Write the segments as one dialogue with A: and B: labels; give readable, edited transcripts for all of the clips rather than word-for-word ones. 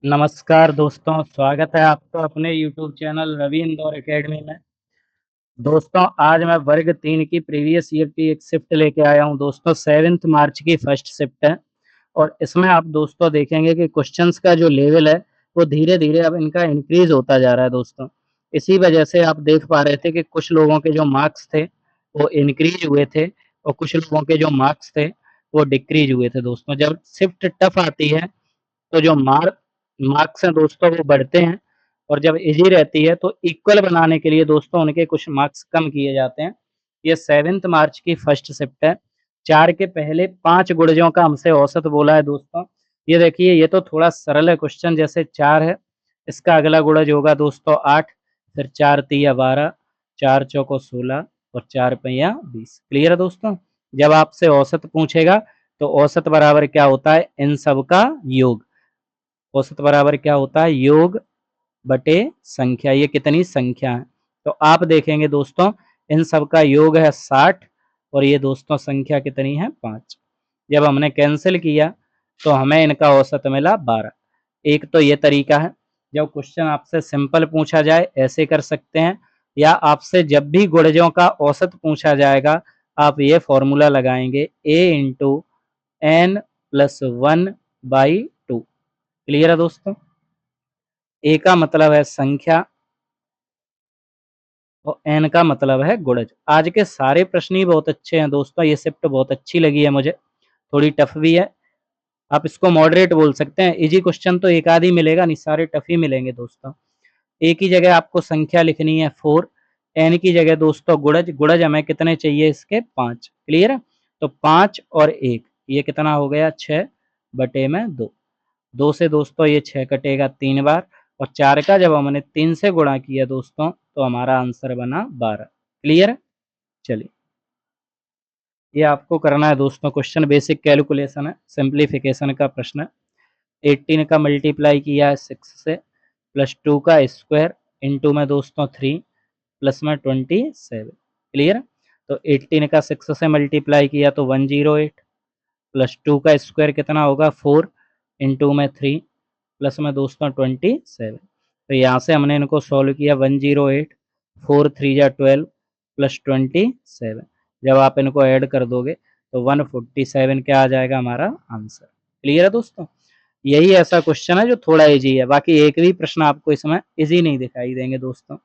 A: नमस्कार दोस्तों, स्वागत है आपका अपने YouTube channel Ravi Indore academy में। दोस्तों, आज मैं वर्ग 3 की प्रीवियस ईयर की एक शिफ्ट लेके आया हूँ दोस्तों। 7th मार्च की फर्स्ट शिफ्ट है और इसमें आप दोस्तों देखेंगे कि क्वेश्चंस का जो लेवल है, वो धीरे-धीरे अब इनका इंक्रीज़ होता जा रहा है दोस्तों। इसी वजह से आप देख पा रहे थे कि कुछ लोगों के जो मार्क्स थे, वो इंक्रीज़ हुए थे और कुछ लोगों के जो मार्क्स थे, वो डिक्रीज़ हुए थे दोस्तों। जब शिफ्ट टफ आती है तो जो मार्क्स हैं दोस्तों वो बढ़ते हैं और जब ईज़ी रहती है तो इक्वल बनाने के लिए दोस्तों उनके कुछ मार्क्स कम किए जाते हैं। ये 7th मार्च की फर्स्ट शिफ्ट है। 4 के पहले 5 गुणजों का हमसे औसत बोला है दोस्तों। ये देखिए, ये तो थोड़ा सरल है क्वेश्चन। जैसे 4 है, इसका अगला गुणज होगा दोस्तों 8, फिर 4 तिया 12, 4 चौको 16 और 4 पहिया 20। क्लियर है दोस्तों? जब आपसे औसत पूछेगा तो औसत बराबर क्या होता है? इन सब का योग। औसत बराबर क्या होता है? योग बटे संख्या। ये कितनी संख्या है? तो आप देखेंगे दोस्तों, इन सब का योग है 60 और ये दोस्तों संख्या कितनी है? 5। जब हमने कैंसिल किया तो हमें इनका औसत मिला 12। एक तो ये तरीका है। जब क्वेश्चन आपसे सिंपल पूछा जाए ऐसे कर सकते हैं, या आपसे जब भी गुणजों का औसत पूछा जाएगा, आप ये फॉर्मूला लगाएंगे a into n plus 1/2। Clear है दोस्तों? ए का मतलब है संख्या और एन का मतलब है गुणज। आज के सारे प्रश्न ही बहुत अच्छे हैं दोस्तों। ये शिफ्ट बहुत अच्छी लगी है मुझे। थोड़ी टफ भी है। आप इसको मॉडरेट बोल सकते हैं। इजी क्वेश्चन तो एक आध ही मिलेगा, नहीं सारे टफ ही मिलेंगे दोस्तों। ए की जगह आपको संख्या लिखनी है 4, एन की जगह दोस्तों गुणज। गुणज हमें कितने चाहिए? इसके 5। क्लियर है? तो 5 और 1 ये कितना हो गया? 6 बटे में 2। 2 से दोस्तों ये 6 कटेगा 3 बार और 4 का जब हमने 3 से गुणा किया दोस्तों तो हमारा आंसर बना 12। क्लियर है? चलिए, ये आपको करना है दोस्तों। क्वेश्चन बेसिक कैलकुलेशन है, सिंप्लीफिकेशन का प्रश्न है। 18 का मल्टीप्लाई किया है 6 से, प्लस 2 का स्क्वायर इंटू में दोस्तों 3 प्लस में 27। क्लियर है? तो 18 का 6 से मल्टीप्लाई किया तो 108 प्लस 2 का स्क्वायर कितना होगा? 4 इंटू में 3 प्लस में दोस्तों 27। तो यहाँ से हमने इनको सॉल्व किया। 108 4 3 जा 12 प्लस 27। जब आप इनको ऐड कर दोगे तो 147 क्या आ जाएगा हमारा आंसर। क्लियर है दोस्तों? यही ऐसा क्वेश्चन है जो थोड़ा इजी है। बाकी एक भी प्रश्न आपको इसमें इजी नहीं दिखाई देंगे दोस्तों।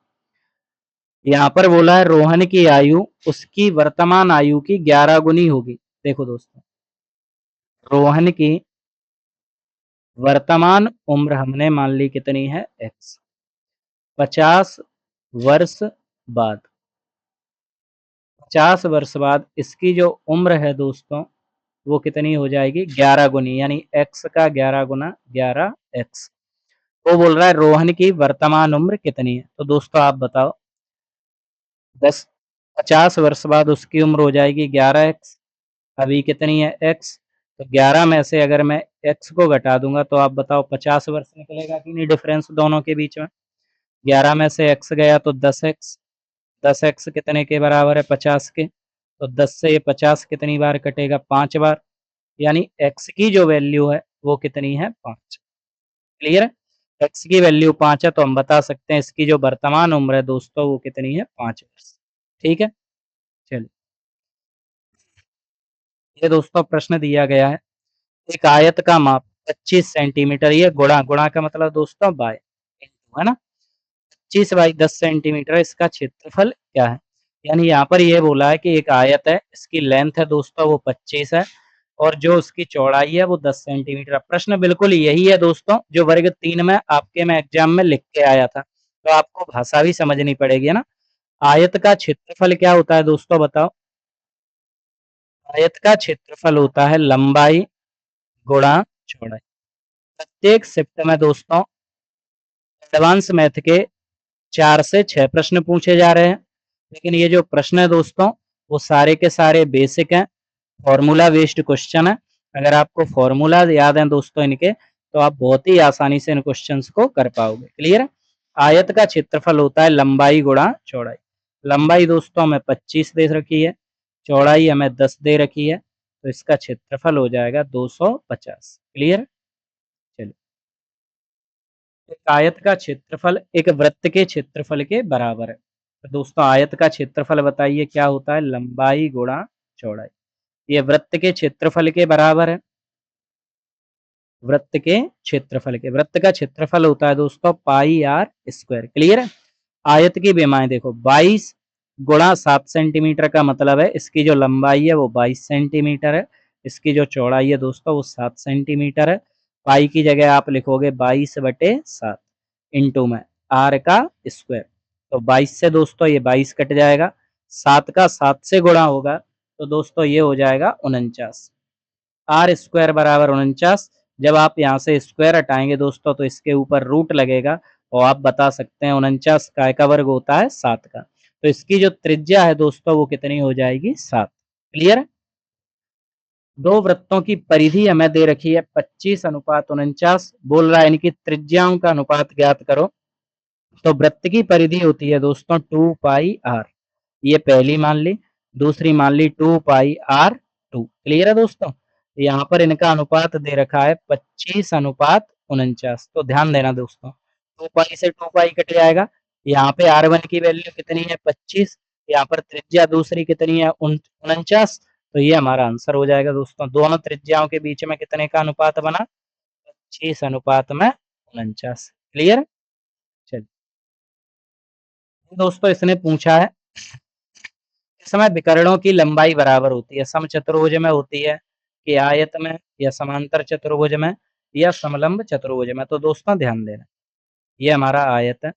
A: यहाँ पर बोला है रोहन की आयु उसकी वर्तमान आयु की 11 गुनी होगी। देखो दोस्तों, रोहन की वर्तमान उम्र हमने मान ली कितनी है? x। 50 वर्ष बाद, 50 वर्ष बाद इसकी जो उम्र है दोस्तों वो कितनी हो जाएगी? 11 गुनी, यानी x का 11 गुना 11x। वो बोल रहा है रोहन की वर्तमान उम्र कितनी है। तो दोस्तों आप बताओ, 10 50 वर्ष बाद उसकी उम्र हो जाएगी 11x। अभी कितनी है? x। तो 11 में से अगर मैं x को घटा दूंगा तो आप बताओ 50 वर्ष निकलेगा कि नहीं डिफरेंस दोनों के बीच में? 11 में से x गया तो 10x। 10x कितने के बराबर है? 50 के। तो 10 से ये 50 कितनी बार कटेगा? 5 बार। यानी x की जो वैल्यू है वो कितनी है? 5। क्लियर है? x की वैल्यू 5 है तो हम बता सकते हैं इसकी जो वर्तमान उम्र है दोस्तों वो कितनी है? 5 वर्ष। ठीक है? चलिए, ये दोस्तों प्रश्न दिया गया है। एक आयत का माप 25 सेंटीमीटर, ये गुणा, गुणा का मतलब दोस्तों बाय, है ना? 25 बाई 10 सेंटीमीटर इसका क्षेत्रफल क्या है? यानी यहाँ पर ये बोला है कि एक आयत है, इसकी लेंथ है दोस्तों वो 25 है और जो उसकी चौड़ाई है वो 10 सेंटीमीटर है। प्रश्न बिल्कुल यही है दोस्तों जो वर्ग 3 में आपके मैं एग्जाम में लिख के आया था। तो आपको भाषा भी समझनी पड़ेगी, है ना? आयत का क्षेत्रफल क्या होता है दोस्तों बताओ? आयत का क्षेत्रफल होता है लंबाई गुणा चौड़ाई। प्रत्येक शिफ्ट में दोस्तों एडवांस मैथ के 4 से 6 प्रश्न पूछे जा रहे हैं। लेकिन ये जो प्रश्न है दोस्तों वो सारे के सारे बेसिक हैं, फॉर्मूला बेस्ड क्वेश्चन है। अगर आपको फॉर्मूला याद है दोस्तों इनके तो आप बहुत ही आसानी से इन क्वेश्चंस को कर पाओगे। क्लियर है? आयत का क्षेत्रफल होता है लंबाई गुणा चौड़ाई। लंबाई दोस्तों हमें 25 दे रखी है, चौड़ाई हमें 10 दे रखी है, तो इसका क्षेत्रफल हो जाएगा 250। क्लियर? चलिए। एक आयत का क्षेत्रफल एक वृत्त के क्षेत्रफल के बराबर है। तो दोस्तों आयत का क्षेत्रफल बताइए क्या होता है? लंबाई गुणा चौड़ाई। ये वृत्त के क्षेत्रफल के बराबर है। वृत्त का क्षेत्रफल होता है दोस्तों पाई आर स्क्वायर। क्लियर है? आयत की विमाएं देखो 22 गुणा 7 सेंटीमीटर का मतलब है इसकी जो लंबाई है वो 22 सेंटीमीटर है, इसकी जो चौड़ाई है दोस्तों वो 7 सेंटीमीटर है। पाई की जगह आप लिखोगे 22/7 इंटू में आर का स्क्वायर। तो 22 से दोस्तों ये 22 कट जाएगा, 7 का 7 से गुणा होगा तो दोस्तों ये हो जाएगा 49। आर स्क्वायर बराबर 49। जब आप यहाँ से स्क्वायर हटाएंगे दोस्तों तो इसके ऊपर रूट लगेगा और आप बता सकते हैं 49 काय का वर्ग होता है 7 का। तो इसकी जो त्रिज्या है दोस्तों वो कितनी हो जाएगी? 7। क्लियर है? दो वृत्तों की परिधि हमें दे रखी है 25:49। बोल रहा है इनकी त्रिज्याओं का अनुपात ज्ञात करो। तो वृत्त की परिधि होती है दोस्तों 2 पाई आर। ये पहली मान ली, दूसरी मान ली 2 पाई आर 2। क्लियर है दोस्तों? यहाँ पर इनका अनुपात दे रखा है 25:49। तो ध्यान देना दोस्तों 2 पाई से 2 पाई कट जाएगा। यहाँ पे आर वन की वैल्यू कितनी है? 25। यहाँ पर त्रिज्या दूसरी कितनी है? 49। तो ये हमारा आंसर हो जाएगा दोस्तों। दोनों त्रिज्याओं के बीच में कितने का अनुपात बना? 25:49। क्लियर? चलिए दोस्तों इसने पूछा है इस समय विकर्णों की लंबाई बराबर होती है समचतुर्भुज में होती है कि आयत में या समांतर चतुर्भुज में या समलंब चतुर्भुज में। तो दोस्तों ध्यान देना ये हमारा आयत है।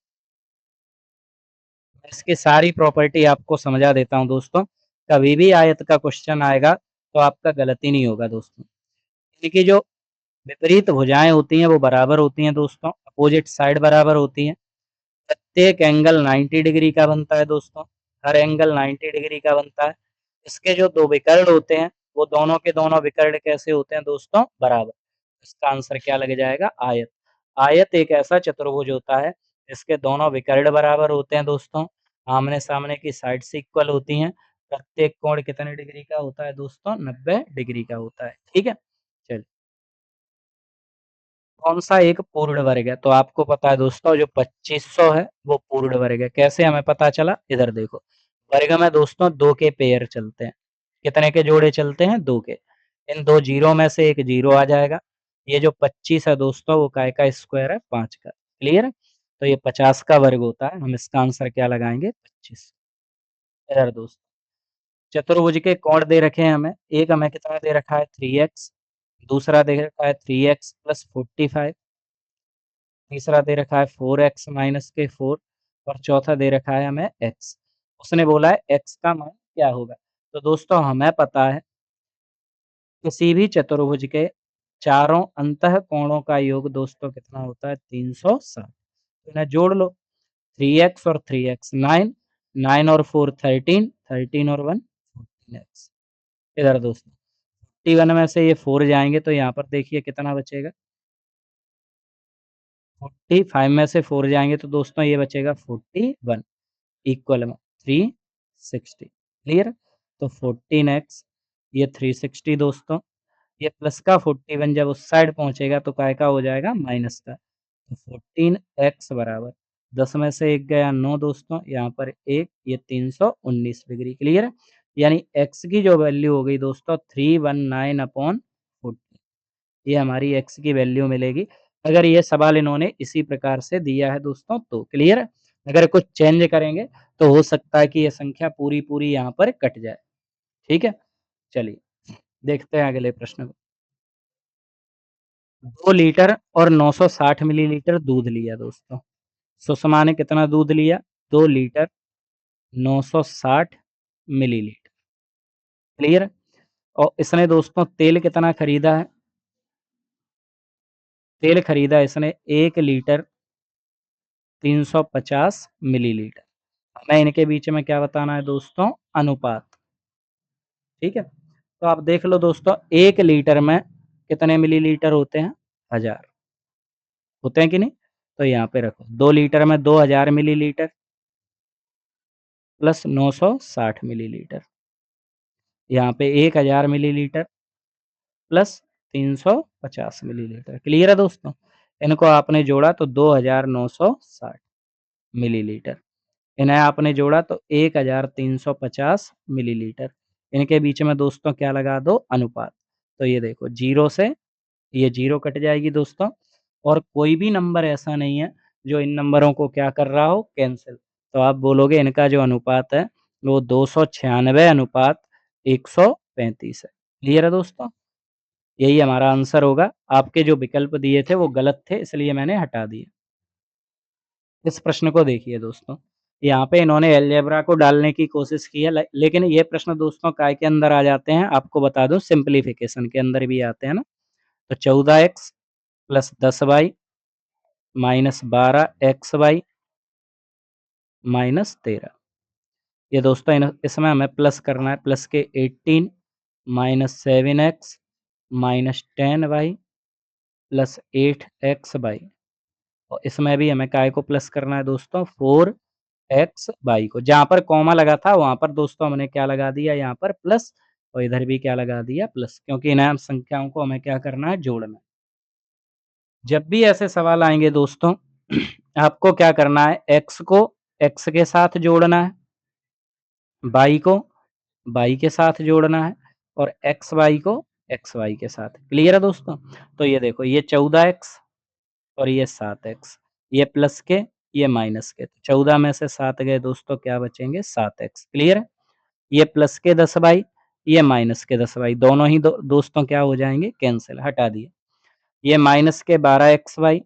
A: मैं इसकी सारी प्रॉपर्टी आपको समझा देता हूँ दोस्तों। कभी भी आयत का क्वेश्चन आएगा तो आपका गलती नहीं होगा दोस्तों। इनकी जो विपरीत भुजाएं होती हैं वो बराबर होती हैं दोस्तों, अपोजिट साइड बराबर होती हैं। प्रत्येक एंगल 90 डिग्री का बनता है दोस्तों, हर एंगल 90 डिग्री का बनता है। इसके जो दो विकर्ण होते हैं वो दोनों के दोनों विकर्ण कैसे होते हैं दोस्तों? बराबर। इसका आंसर क्या लग जाएगा? आयत। आयत एक ऐसा चतुर्भुज होता है इसके दोनों विकर्ण बराबर होते हैं दोस्तों, आमने सामने की साइड्स इक्वल होती हैं। प्रत्येक कोण कितने डिग्री का होता है दोस्तों? 90 डिग्री का होता है। ठीक है? चलिए कौन सा एक पूर्ण वर्ग है? तो आपको पता है दोस्तों जो 2500 है वो पूर्ण वर्ग है। कैसे हमें पता चला? इधर देखो वर्ग में दोस्तों दो के पेयर चलते हैं। कितने के जोड़े चलते हैं? दो के। इन दो जीरो में से एक जीरो आ जाएगा। ये जो 25 है दोस्तों वो काय का स्क्वायर है? 5 का। क्लियर है? तो ये 50 का वर्ग होता है। हम इसका आंसर क्या लगाएंगे? 25। इधर दोस्तों चतुर्भुज के कोण दे रखे हैं हमें। एक हमें कितना दे रखा है? 3x। दूसरा दे रखा है 3x प्लस 45। तीसरा दे रखा है 4x माइनस के 4 और चौथा दे रखा है हमें x। उसने बोला है x का मान क्या होगा? तो दोस्तों हमें पता है किसी भी चतुर्भुज के चारों अंतः कोणों का योग दोस्तों कितना होता है? 360। तो इन्हें जोड़ लो 3x और 3x 9, 9 और 4 13, 13 और 1 14x। इधर दोस्तों 41 में से ये 4 जाएंगे तो यहाँ पर देखिए कितना बचेगा? 45 में से 4 जाएंगे तो दोस्तों ये बचेगा 41 इक्वल में 360। क्लियर? तो 14x ये 360 दोस्तों, ये प्लस का 41 जब उस साइड पहुंचेगा तो काय का हो जाएगा? माइनस का। तो 14x बराबर 10 में से 1 गया 9 दोस्तों, यहाँ पर 1 ये 319 डिग्री। क्लियर है? यानी x की जो वैल्यू हो गई दोस्तों 319/14। ये हमारी x की वैल्यू मिलेगी। अगर ये सवाल इन्होंने इसी प्रकार से दिया है दोस्तों तो। क्लियर है? अगर कुछ चेंज करेंगे तो हो सकता है कि ये संख्या पूरी-पूरी यहाँ पर कट जाए। ठीक है? चलिए देखते हैं अगले प्रश्न को। 2 लीटर और 960 मिलीलीटर दूध लिया दोस्तों। सुषमा ने कितना दूध लिया? 2 लीटर 960 मिलीलीटर। क्लियर? और इसने दोस्तों तेल कितना खरीदा है? तेल खरीदा इसने 1 लीटर 350 मिलीलीटर। हमें इनके बीच में क्या बताना है दोस्तों? अनुपात। ठीक है? तो आप देख लो दोस्तों 1 लीटर में कितने मिलीलीटर होते हैं? 1000 होते हैं कि नहीं? तो यहाँ पे रखो 2 लीटर में 2000 मिलीलीटर प्लस 960 मिलीलीटर। यहाँ पे 1000 मिलीलीटर प्लस 350 मिलीलीटर। क्लियर है दोस्तों? इनको आपने जोड़ा तो 2960 मिलीलीटर। इन्हें आपने जोड़ा तो 1350 मिलीलीटर। इनके बीच में दोस्तों क्या लगा दो? अनुपात। तो ये देखो 0 से ये 0 कट जाएगी दोस्तों, और कोई भी नंबर ऐसा नहीं है जो इन नंबरों को क्या कर रहा हो? कैंसल। तो आप बोलोगे इनका जो अनुपात है वो 296 अनुपात 135 है। क्लियर है दोस्तों? यही हमारा आंसर होगा। आपके जो विकल्प दिए थे वो गलत थे, इसलिए मैंने हटा दिए। इस प्रश्न को देखिए दोस्तों, यहाँ पे इन्होंने अलजेब्रा को डालने की कोशिश की है, लेकिन ये प्रश्न दोस्तों काय के अंदर आ जाते हैं? आपको बता दूं, सिंप्लीफिकेशन के अंदर भी आते हैं ना। तो 14x plus 10y minus 12xy minus 13। ये दोस्तों इसमें हमें प्लस करना है, प्लस के 18 minus 7x minus 10y plus 8xy। और इसमें भी हमें काय को प्लस करना है दोस्तों? 4xy को। जहाँ पर कॉमा लगा था वहाँ पर दोस्तों हमने क्या लगा दिया? यहाँ पर प्लस, और इधर भी क्या लगा दिया? प्लस, क्योंकि इन संख्याओं को हमें क्या करना है? जोड़ना। जब भी ऐसे सवाल आएँगे दोस्तों आपको क्या करना है? x को x के साथ जोड़ना है, y को y के साथ जोड़ना है, और xy को xy के साथ। क्लियर है दोस्तों? तो ये देखो, ये 14x और ये 7x, ये प्लस के, ये माइनस के। 14 में से 7 गए दोस्तों, क्या बचेंगे? 7x। क्लियर है? ये प्लस के 10y, ये माइनस के 10y, दोनों ही दोस्तों क्या हो जाएँगे? कैंसल, हटा दिए। ये माइनस के 12xy,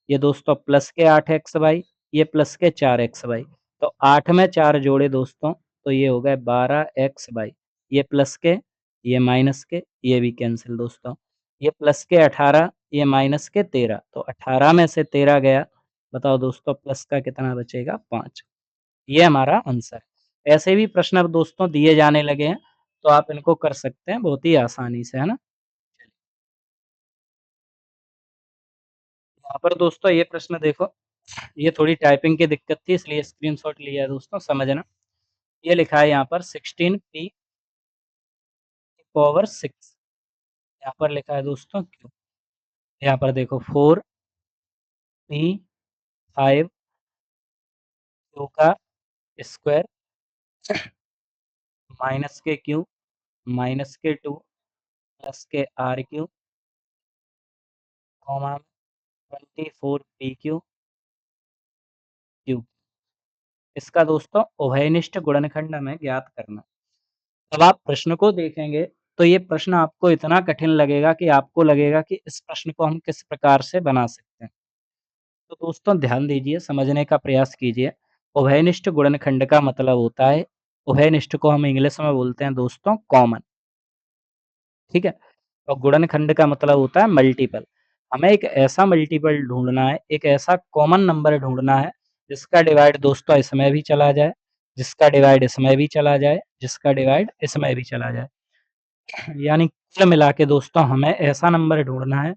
A: ये दोस्तों प्लस के 8xy, ये प्लस के 4xy। तो 8 में 4 जोड़े दोस्तों, तो ये हो गए 12xy। ये प्लस के, ये माइनस के, ये भी कैंसिल दोस्तों। ये प्लस के 18, ये माइनस के 13, तो 18 में से 13 गया। बताओ दोस्तों प्लस का कितना बचेगा? 5। ये हमारा आंसर है। ऐसे भी प्रश्न अब दोस्तों दिए जाने लगे हैं, तो आप इनको कर सकते हैं बहुत ही आसानी से, है ना? यहाँ पर दोस्तों ये प्रश्न देखो, ये थोड़ी टाइपिंग की दिक्कत थी इसलिए स्क्रीनशॉट लिया है दोस्तों, समझना। ये लिखा है यहाँ पर 16p पावर 6। यहाँ पर लिखा है दोस्तों क्यू। यहाँ पर देखो 4p 5 क्यू का square minus k q minus k 2 plus k r q comma 24p q q. इसका दोस्तों उभयनिष्ठ गुणनखंड हमें ज्ञात करना। जब आप प्रश्न को देखेंगे तो ये प्रश्न आपको इतना कठिन लगेगा कि आपको लगेगा कि इस प्रश्न को हम किस प्रकार से बना सकते हैं। तो दोस्तों ध्यान दीजिए, समझने का प्रयास कीजिए। उभयनिष्ठ गुणनखंड का मतलब होता है, उभयनिष्ठ को हम इंग्लिश में बोलते हैं दोस्तों कॉमन, ठीक है? और गुणनखंड का मतलब होता है मल्टीपल। हमें एक ऐसा मल्टीपल ढूँढना है, एक ऐसा कॉमन नंबर ढूँढना है जिसका डिवाइड दोस्तों इसमें भी चला जाए, जिसका डिवाइड इसमें भी चला जाए, जिसका डिवाइड इसमें भी चला जाए। यानी कुल मिला के दोस्तों हमें ऐसा नंबर ढूँढना है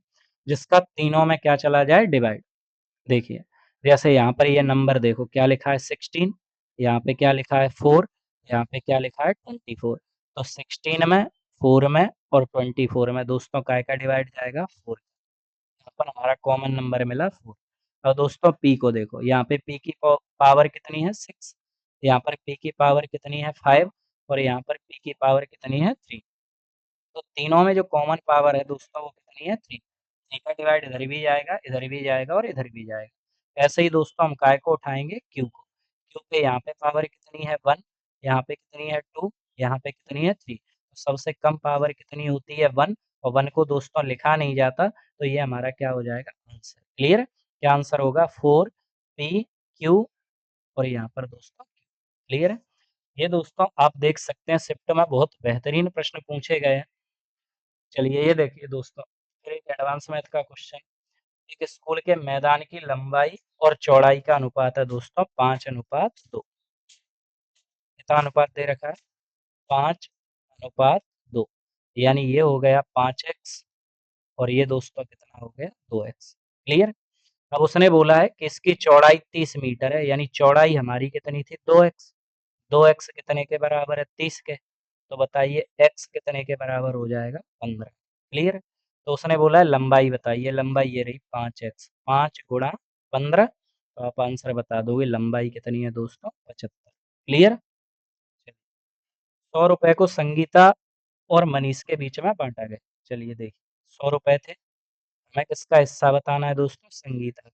A: जिसका तीनों में क्या चला जाए? डिवाइड। देखिए, जैसे यहाँ पर ये नंबर देखो क्या लिखा है? 16, यहाँ पे क्या लिखा है? 4, यहाँ पे क्या लिखा है? 24। तो 16 में, 4 में और 24 में दोस्तों काय का डिवाइड जाएगा? 4। यहाँ पर हमारा कॉमन नंबर मिला 4। और दोस्तों p को देखो, यहाँ पे p की पावर कितनी है? 6, यहाँ पर p की पावर कितनी है? 5, और यहाँ पर p की पावर कितनी है? 3। तो तीनों में जो कॉमन पावर है दोस्तों वो कितनी है? 3। 3 का डिवाइड इधर भी जाएगा, इधर भी जाएगा और इधर भी जाएगा। ऐसे ही दोस्तों हम काय को उठाएँगे? Q को। Q पे यहाँ पे पावर कितनी है? 1, यहाँ पे कितनी है? 2, यहाँ पे कितनी है? 3। तो सबसे कम पावर कितनी होती है? 1, और 1 को दोस्तों लिखा नहीं जाता, तो ये हमारा क्या हो जाएगा? आंसर। क्लियर है? क्या आंसर होगा? 4 P Q, और यहाँ पर दोस्तों क्लियर है? ये दोस्तों आप देख सकते हैं शिफ्ट में बहुत बेहतरीन प्रश्न पूछे गए हैं। चलिए ये देखिए दोस्तों, फिर एक एडवांस मैथ का क्वेश्चन। एक स्कूल के मैदान की लंबाई और चौड़ाई का अनुपात है दोस्तों 5:2। कितना अनुपात दे रखा है? 5:2। यानी ये हो गया 5x, और ये दोस्तों कितना हो गया? 2x। क्लियर? अब उसने बोला है कि इसकी चौड़ाई 30 मीटर है, यानी चौड़ाई हमारी कितनी थी? 2x। 2x कितने के बराबर है? 30 के। तो बताइए x कितने के बराबर हो जाएगा? 15। क्लियर? तो उसने बोला है लंबाई बताइए, लंबाई ये रही 5x, 5 गुणा 15, तो आप आंसर बता दोगे लंबाई कितनी है दोस्तों, 75। क्लियर? 100 रुपए को संगीता और मनीष के बीच में बांटा गया। चलिए देखिए, 100 रुपए थे, हमें किसका हिस्सा बताना है दोस्तों, संगीता का।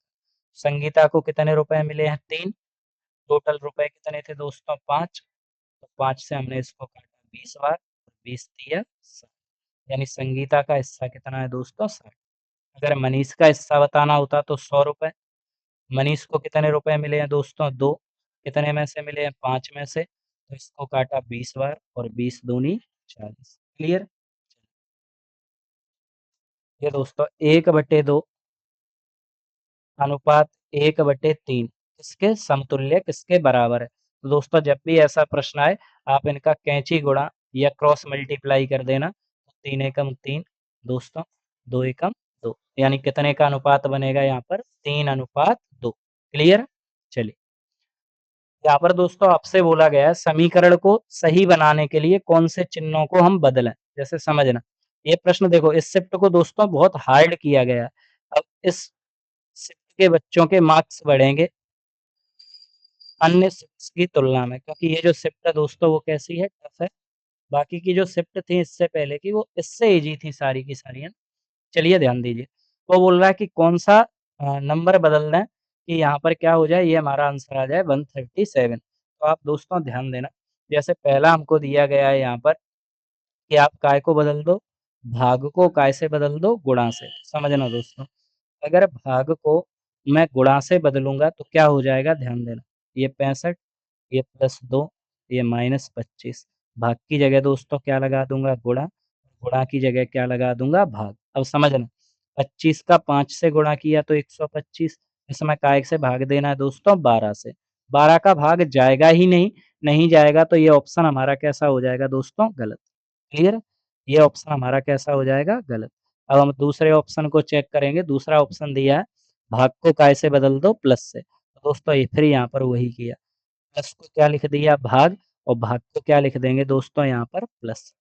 A: संगीता को कितने रुपए मिले हैं, 3। टोटल रुपए कितने थे दोस्तों, 5। तो 5 से हमने इसको काटा 20 बार, 20 तिया 60, यानी संगीता का हिस्सा कितना है दोस्तों, 60। अगर मनीष का हिस्सा बताना होता तो 100 रुपए। मनीष को कितने रुपए मिले हैं दोस्तों, 2। कितने में से मिले हैं, 5 में से। तो इसको काटा 20 बार और 20 दूनी 40। क्लियर? ये दोस्तों 1/2 अनुपात 1/3 किसके समतुल्य, किसके बराबर है। तो दोस्तों जब भी ऐसा प्रश्न आए, आप इनका कैंची गुणा या क्रॉस मल्टीप्लाई कर देना। 3 एकम 3 दोस्तों, 2 एकम 2, यानी कितने का अनुपात बनेगा यहाँ पर, 3:2। क्लियर? चलिए, यहाँ पर दोस्तों आपसे बोला गया है समीकरण को सही बनाने के लिए कौन से चिन्हों को हम बदलें। जैसे समझना, ये प्रश्न देखो, इस शिफ्ट को दोस्तों बहुत हार्ड किया गया है। अब इस शिफ्ट के बच्चों के मार्क्स बढ़ेंगे अन्य शिफ्ट्स की तुलना में, क्योंकि ये जो शिफ्ट है दोस्तों वो कैसी है, टफ है। बाकी की जो शिफ्ट थी इससे पहले की, वो इससे ईज़ी थी सारी की सारी, है। चलिए ध्यान दीजिए, वो बोल रहा है कि कौन-सा नंबर बदल दें कि यहाँ पर क्या हो जाए, ये हमारा आंसर आ जाए 137। तो आप दोस्तों ध्यान देना, जैसे पहला हमको दिया गया है यहाँ पर कि आप काय को बदल दो, भाग को काय से बदल दो, गुणा से। समझना दोस्तों, अगर भाग को मैं गुणा से बदलूँगा तो क्या हो जाएगा, ध्यान देना। ये 65, ये +2, ये -25। भाग की जगह दोस्तों क्या लगा दूँगा, गुणा। गुणा की जगह क्या लगा दूँगा, भाग। अब समझना, 25 का 5 से गुणा किया तो 125, इसमें काय से भाग देना है दोस्तों 12 से। 12 का भाग जाएगा ही नहीं, नहीं जाएगा तो ये ऑप्शन हमारा कैसा हो जाएगा दोस्तों, गलत। क्लियर? ये ऑप्शन हमारा कैसा हो जाएगा, गलत। अब हम दूसरे ऑप्शन को चेक करेंगे, दूसरा ऑप्शन दिया है भाग को काय से बदल दो, प्लस से। तो दोस्तों ये फिर यहाँ पर वही किया, प्लस को क्या लिख दिया, भाग, और भाग को क्या लिख देंगे दोस्तों यहाँ पर, प्लस।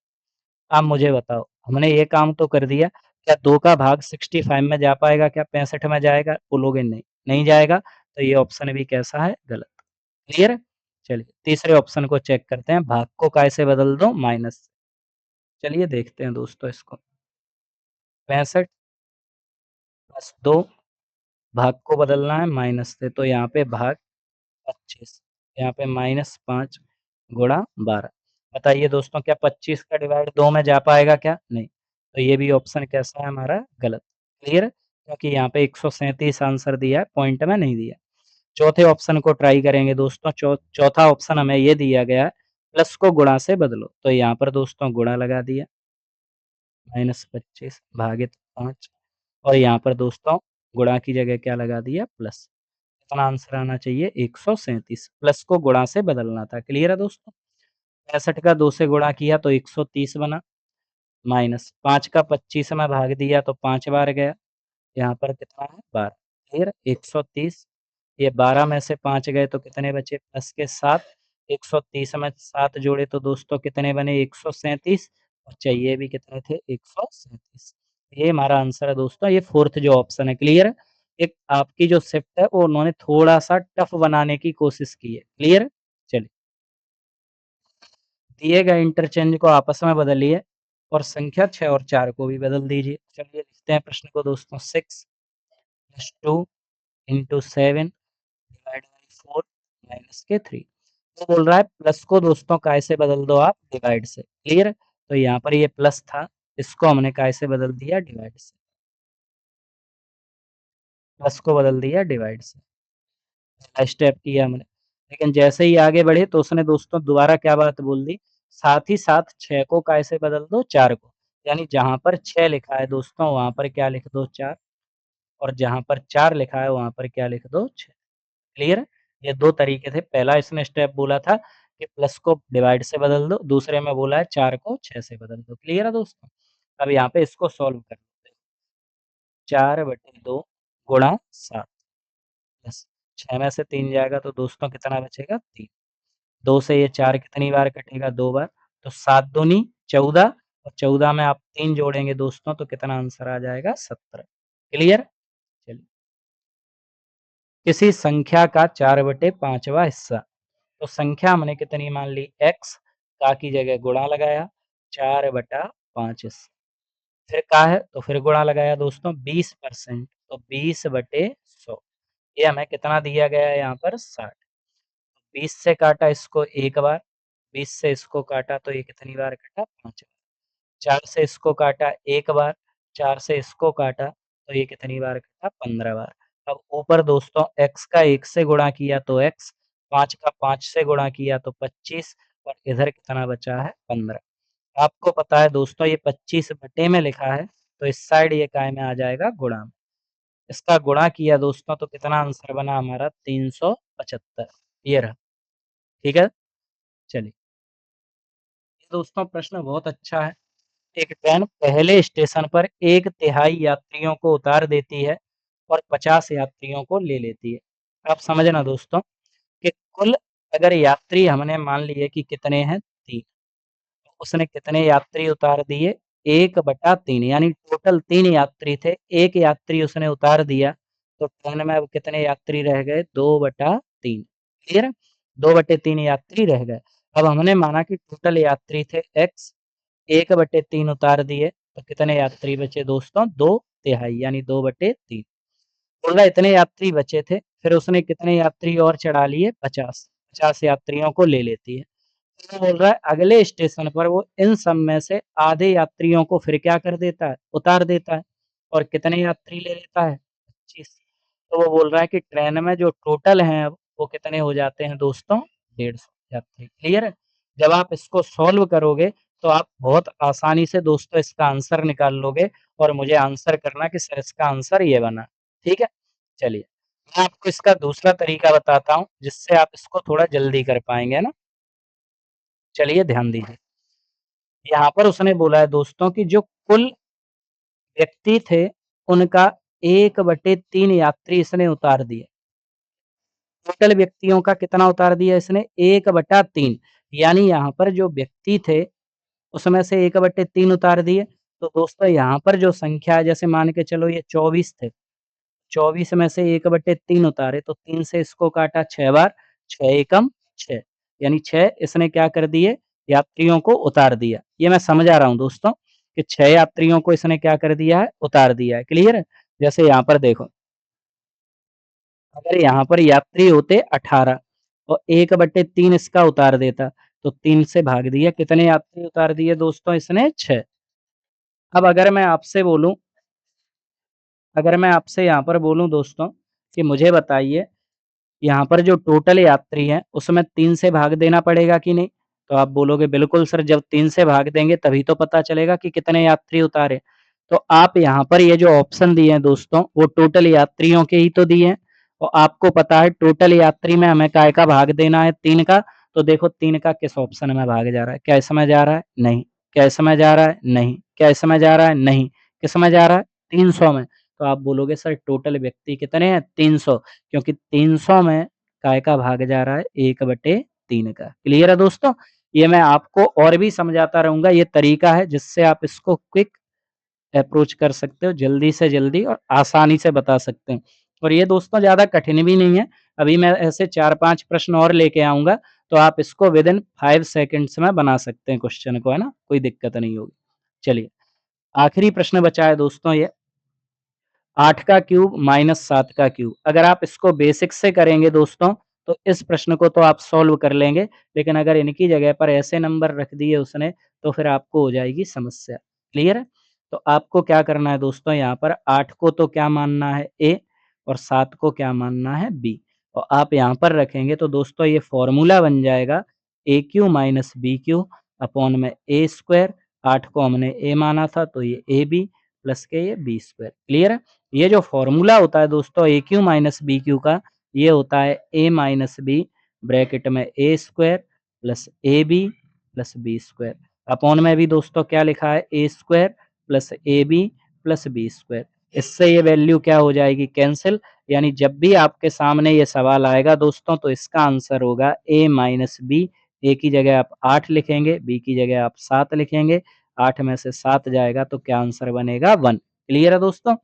A: अब मुझे बताओ, हमने ये काम तो कर दिया, क्या 2 का भाग 65 में जा पाएगा, क्या 65 में जाएगा? बोलोगे नहीं, नहीं जाएगा, तो ये ऑप्शन भी कैसा है, गलत। क्लियर है? चलिए तीसरे ऑप्शन को चेक करते हैं, भाग को काय से बदल दो, माइनस से। चलिए देखते हैं दोस्तों इसको, 65 + 2, भाग को बदलना है माइनस से, तो यहाँ पे भाग 25, यहाँ पे -5 गुणा 12। बताइए दोस्तों, क्या 25 का डिवाइड 2 में जा पाएगा क्या? नहीं। तो ये भी ऑप्शन कैसा है हमारा, गलत। क्लियर है? क्योंकि यहाँ पे 137 आंसर दिया है, पॉइंट में नहीं दिया। चौथे ऑप्शन को ट्राई करेंगे दोस्तों, चौथा ऑप्शन हमें ये दिया गया है, प्लस को गुणा से बदलो। तो यहाँ पर दोस्तों गुणा लगा दिया, -25 भागित 5, और यहाँ पर दोस्तों गुणा की जगह क्या लगा दिया, प्लस। कितना आंसर आना चाहिए, 137। प्लस को गुणा से बदलना था। क्लियर है दोस्तों? 65 का 2 से गुणा किया तो 130 बना, माइनस 5 का 25 में भाग दिया तो 5 बार गया, यहाँ पर कितना है, 12। क्लियर? 130, ये 12 में से 5 गए तो कितने बचे, प्लस के 7। 130 में 7 जोड़े तो दोस्तों कितने बने, 137, और चाहिए भी कितने थे, 137। ये हमारा आंसर है दोस्तों, ये फोर्थ जो ऑप्शन है। क्लियर है? एक आपकी जो शिफ्ट है वो उन्होंने थोड़ा-सा टफ बनाने की कोशिश की है। क्लियर है? चलिए, दिए गए इंटरचेंज को आपस में बदलिए और संख्या 6 और 4 को भी बदल दीजिए। चलिए लिखते हैं प्रश्न को दोस्तों, 6 + 2 * 7 डिवाइड बाय 4 माइनस के 3। तो बोल रहा है प्लस को दोस्तों काय से बदल दो आप, डिवाइड से। क्लियर? तो यहाँ पर ये प्लस था, इसको हमने काय से बदल दिया, डिवाइड से। प्लस को बदल दिया डिवाइड से। पहला स्टेप किया हमने। लेकिन जैसे ही आगे बढ़े तो उसने दोस्तों दोबारा क्या बात बोल दी, साथ ही साथ 6 को काय से बदल दो, 4 को। यानी जहाँ पर 6 लिखा है दोस्तों वहाँ पर क्या लिख दो, 4, और जहाँ पर 4 लिखा है वहाँ पर क्या लिख दो, 6। क्लियर है? ये 2 तरीके थे। पहला इसने स्टेप बोला था कि प्लस को डिवाइड से बदल दो, दूसरे में बोला है 4 को 6 से बदल दो। क्लियर है दोस्तों? अब यहाँ पे इसको सॉल्व कर लेते हैं। 4/2 गुणा 7 प्लस 6 में से 3 जाएगा तो दोस्तों कितना बचेगा, 3। 2 से ये 4 कितनी बार कटेगा, 2 बार। तो 7 दूनी 14, और 14 में आप 3 जोड़ेंगे दोस्तों तो कितना आंसर आ जाएगा 17। क्लियर? चलिए। किसी संख्या का 4/5वां हिस्सा, तो संख्या हमने कितनी मान ली x, का की जगह गुणा लगाया 4/5 हिस्सा। फिर का है तो फिर गुणा लगाया दोस्तों 20%, तो 20/100। ये हमें कितना दिया गया है यहाँ पर 60। 20 से काटा इसको एक बार, 20 से इसको काटा तो ये कितनी बार कटा 5 बार। 4 से इसको काटा एक बार, 4 से इसको काटा तो ये कितनी बार कटा 15 बार। अब ऊपर दोस्तों x का 1 से गुणा किया तो x, 5 का 5 से गुणा किया तो 25 और इधर कितना बचा है 15। आपको पता है दोस्तों ये 25 बटे में लिखा है, तो इस साइड ये काय में आ जाएगा गुणा में। इसका गुणा किया दोस्तों तो कितना आंसर बना हमारा 375। ये रहा, ठीक है? चलिए। ये दोस्तों प्रश्न बहुत अच्छा है। एक ट्रेन पहले स्टेशन पर 1/3 यात्रियों को उतार देती है और 50 यात्रियों को ले लेती है। आप समझना दोस्तों कि कुल अगर यात्री हमने मान लिए कि कितने हैं 3, उसने कितने यात्री उतार दिए 1/3 यानी टोटल 3 यात्री थे, 1 यात्री उसने उतार दिया, तो ट्रेन में अब कितने यात्री रह गए 2/3। क्लियर है? 2/3 यात्री रह गए। अब हमने माना कि टोटल यात्री थे x, 1/3 उतार दिए, तो कितने यात्री बचे दोस्तों 2/3 यानी 2/3। बोल रहा है इतने यात्री बचे थे, फिर उसने कितने यात्री और चढ़ा लिए 50, 50 यात्रियों को ले लेती है। तो बोल रहा है अगले स्टेशन पर वो इन सब में से आधे यात्रियों को फिर क्या कर देता है, उतार देता है और कितने यात्री ले लेता है 25। तो वो बोल रहा है कि ट्रेन में जो टोटल हैं अब वो कितने हो जाते हैं दोस्तों 150 यात्री। क्लियर है? जब आप इसको सॉल्व करोगे तो आप बहुत आसानी से दोस्तों इसका आंसर निकाल लोगे और मुझे आंसर करना कि सर इसका आंसर ये बना। ठीक है? चलिए, मैं आपको इसका दूसरा तरीका बताता हूँ जिससे आप इसको थोड़ा जल्दी कर पाएँगे, है ना? चलिए ध्यान दीजिए। यहाँ पर उसने बोला है दोस्तों कि जो कुल व्यक्ति थे, उनका 1/3 यात्री इसने उतार दिए। टोटल व्यक्तियों का कितना उतार दिया इसने 1/3 यानी यहाँ पर जो व्यक्ति थे, उसमें से 1/3 उतार दिए। तो दोस्तों यहाँ पर जो संख्या है जैसे मान के चलो ये 24 थे, 24 में से 1/3 उतारे तो 3 से इसको काटा 6 बार, 6 एकम 6 यानी 6 इसने क्या कर दिए यात्रियों को उतार दिया। ये मैं समझा रहा हूँ दोस्तों कि 6 यात्रियों को इसने क्या कर दिया है, उतार दिया है। क्लियर है? जैसे यहाँ पर देखो, अगर यहाँ पर यात्री होते 18 और 1/3 इसका उतार देता, तो 3 से भाग दिया, कितने यात्री उतार दिए दोस्तों इसने 6। अब अगर मैं आपसे यहाँ पर बोलूँ दोस्तों कि मुझे बताइए यहाँ पर जो टोटल यात्री हैं, उसमें 3 से भाग देना पड़ेगा कि नहीं? तो आप बोलोगे बिल्कुल सर जब 3 से भाग देंगे तभी तो पता चलेगा कि कितने यात्री उतारे। तो आप यहाँ पर ये जो ऑप्शन दिए हैं दोस्तों, वो टोटल यात्रियों के ही तो दिए हैं और आपको पता है टोटल यात्री में हमें काय का भाग देना है 3 का, तो देखो 3 का किस ऑप्शन में भाग जा रहा है? क्या इसमें जा रहा है? नहीं। क्या इसमें जा रहा है? नहीं। क्या इसमें जा रहा है? नहीं। किसमें जा रहा है? 300 में। तो आप बोलोगे सर टोटल व्यक्ति कितने हैं? 300 क्योंकि 300 में काय का भाग जा रहा है 1/3 का। क्लियर है दोस्तों? ये मैं आपको और भी समझाता रहूँगा, ये तरीका है जिससे आप इसको क्विक अप्रोच कर सकते हो, जल्दी से जल्दी और आसानी से बता सकते हैं। और ये दोस्तों ज़्यादा कठिन भी नहीं है, अभी मैं ऐसे 4-5 प्रश्न और लेके आऊँगा, तो आप इसको विदिन 5 सेकंड्स में बना सकते हैं क्वेश्चन को, है ना? कोई दिक्कत नहीं होगी। चलिए, आखिरी प्रश्न बचा है दोस्तों ये 8 का क्यूब माइनस 7 का क्यूब। अगर आप इसको बेसिक से करेंगे दोस्तों, तो इस प्रश्न को तो आप सॉल्व कर लेंगे, लेकिन अगर इनकी जगह पर ऐसे नंबर रख दिए उसने, तो फिर आपको हो जाएगी समस्या। क्लियर है? तो आपको क्या करना है दोस्तों यहाँ पर 8 को तो क्या मानना है A और 7 को क्या मानना है B और आप यहाँ पर रखेंगे तो दोस्तों ये फ़ॉर्मूला बन जाएगा AQ माइनस BQ अपॉन में A स्क्वायर 8 को हमने A माना था तो ये AB प्लस के ये B स्क्वायर। क्लियर है? ये जो फ़ॉर्मूला होता है दोस्तों AQ माइनस BQ का, ये होता है A माइनस B ब्रैकेट में A square plus AB plus B square. Upon में भी दोस्तों क्या लिखा है A square plus AB plus B square. इससे ये वैल्यू क्या हो जाएगी कैंसिल, यानी जब भी आपके सामने ये सवाल आएगा दोस्तों तो इसका आंसर होगा A माइनस B। A की जगह आप 8 लिखेंगे, B की जगह आप 7 लिखेंगे। 8 में से 7 जाएगा तो क्या आंसर बनेगा 1। क्लियर है दोस्तों?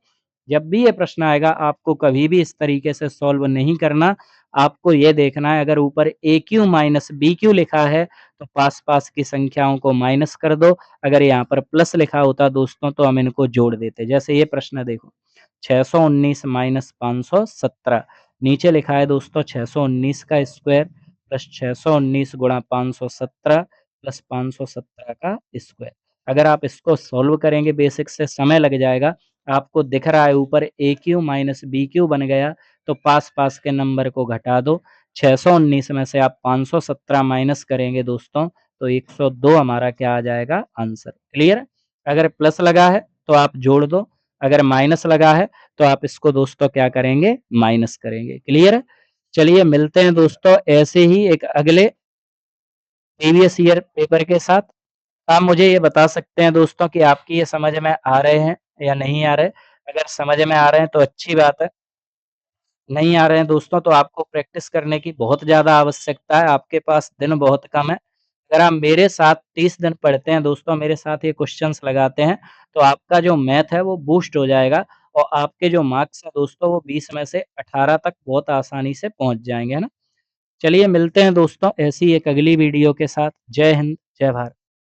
A: जब भी ये प्रश्न आएगा आपको कभी भी इस तरीके से सॉल्व नहीं करना। आपको ये देखना है अगर ऊपर AQ माइनस BQ लिखा है तो पास-पास की संख्याओं को माइनस कर दो। अगर यहाँ पर प्लस लिखा होता दोस्तों तो हम इनको जोड़ देते। जैसे ये प्रश्न देखो 619 माइनस 517 नीचे लिखा है दोस्तों 619 का स्क्वायर प्लस 619 गुणा 517 प्लस 517 का स्क्वायर। अगर आप इसको सॉल्व करेंगे बेसिक से समय लग जाएगा। आपको दिख रहा है ऊपर AQ माइनस BQ बन गया तो पास-पास के नंबर को घटा दो। 619 में से आप 517 माइनस करेंगे दोस्तों तो 102 हमारा क्या आ जाएगा आंसर। क्लियर? अगर प्लस लगा है तो आप जोड़ दो, अगर माइनस लगा है तो आप इसको दोस्तों क्या करेंगे माइनस करेंगे। क्लियर है? चलिए मिलते हैं दोस्तों ऐसे ही एक अगले प्रीवियस ईयर पेपर के साथ। आप मुझे ये बता सकते हैं दोस्तों कि आपकी ये समझ में आ रहे हैं या नहीं आ रहे? अगर समझ में आ रहे हैं तो अच्छी बात है। नहीं आ रहे हैं दोस्तों तो आपको प्रैक्टिस करने की बहुत ज़्यादा आवश्यकता है, आपके पास दिन बहुत कम है। अगर आप मेरे साथ 30 दिन पढ़ते हैं दोस्तों, मेरे साथ ये क्वेश्चन्स लगाते हैं, तो आपका जो मैथ है वो बूस्ट हो जाएगा और आपके जो मार्क्स हैं दोस्तों वो 20 में से 18 तक बहुत आसानी से पहुँच जाएँगे, है ना? चलिए मिलते हैं दोस्तों ऐसी एक अगली वीडियो के साथ। जय हिंद, जय भारत।